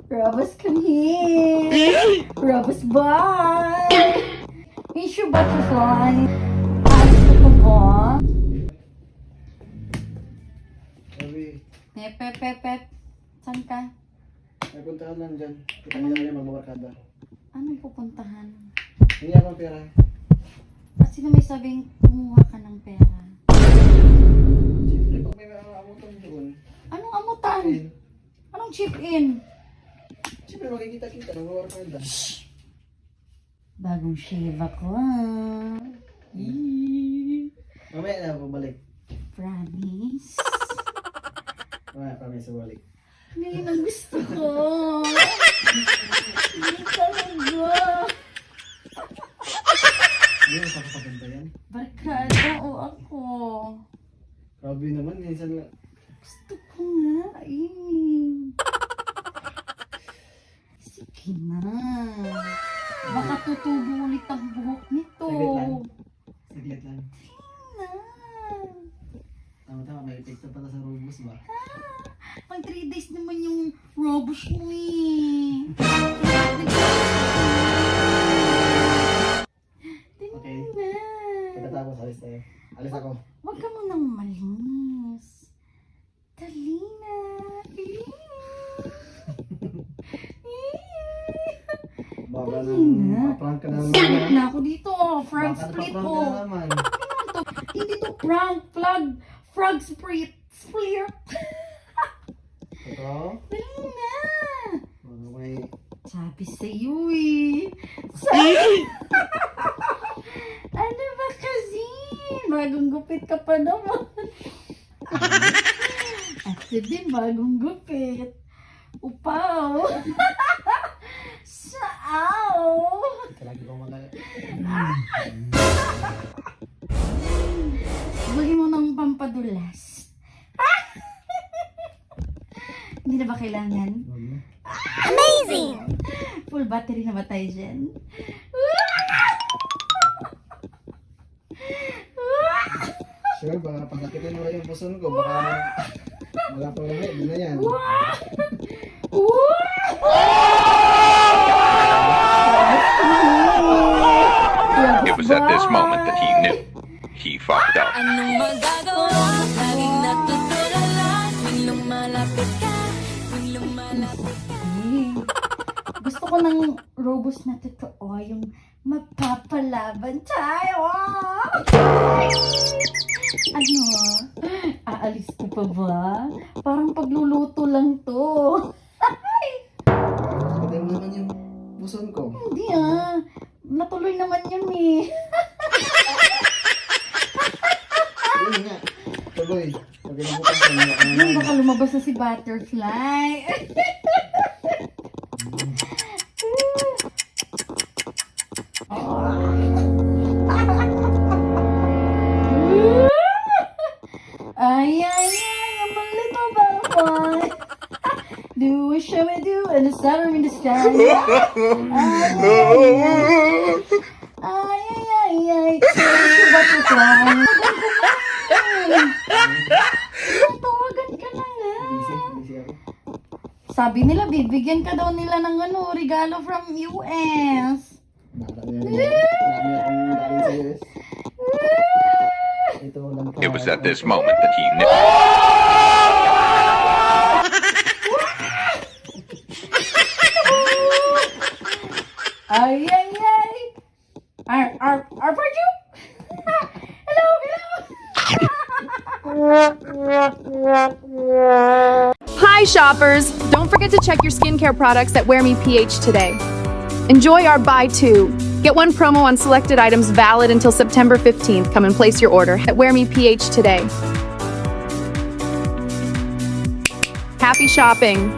Robus, come here. Robus, bye. Is your butterfly? Ayos ka pa ba? Sabi, Pep. Saan ka? may puntahan lang dyan. Kita nila kayo magbabarkada. Anong pupuntahan? Hindi ako ng pera. At sino may sabing kumuha ka ng pera? Siyempre, pag may amutan doon, Anong amutan? eh, Anong chip-in? siyempre makikita-kita, magbabarkada. Bagong shave ako ah. Mamaya na pabalik. Promise? Mamaya, promise, pabalik. Hindi na gusto ko. Hindi talaga. Hindi mo papapaganda yan. Barkada o ako. Grabe naman, minsan lang. Gusto ko nga eh. Sige na. Baka tutubo ulit ang buhok nito. Saglit lang. Na. Tama-tama, may epekto pala sa robos ba? Pag 3 days naman yung robos mo eh. Okay. Tingnan na. Pagkatapos, alis tayo. Alis ako. Huwag ka munang malis. Dali na. Baka Dali nang na. paprank ka na naman. Split na ako dito. Frog Baka split napaprank ko. ka na naman. Hindi to prank. Frog split. Split. Ito? Dali na. Baka may... Sabi sa'yo eh. Sabi. Ano ba kasi? Bagong gupit ka pa naman. At din bagong gupit. Upaw. Saaw. Lagi ko malaya. Bagay mo ng pampadulas. Hindi na ba kailangan? Amazing! Full battery na ba tayo dyan? Sure, baka pagkakitin mo lang yung puson ko, baka wala pang lamig, di na yan. It was at this moment that he knew. He fucked up. Anong magagawa? Laging natutulala. Tuwing lumalapit ka. Tuwing lumalapit ka. Gusto ko ng robust na totoo, yung mapapalaban tayo. Ano? Aalis ko pa ba? Parang pagluluto lang to. Pagkakitin mo naman yung puson ko. Hindi ah. Natuloy naman yun eh. Yun nga. Tuloy. Pag inabutan ko na Ano, baka lumabas na si Butterfly. Ay, I'm a little butterfly. Do what shall we do and the sun in the sky. Ay, butterfly. Tawagan ka na nga. busy ako. Sabi nila, bibigyan ka daw nila ng regalo from US. Marami akong galing sa US. Ito lang pa. It was at this moment that he knew. Ay. Arparju? Hello. Hi shoppers! Don't forget to check your skincare products at Wear Me PH today. Enjoy our buy two. Get one promo on selected items valid until September 15th. Come and place your order at Wear Me PH today. Happy shopping!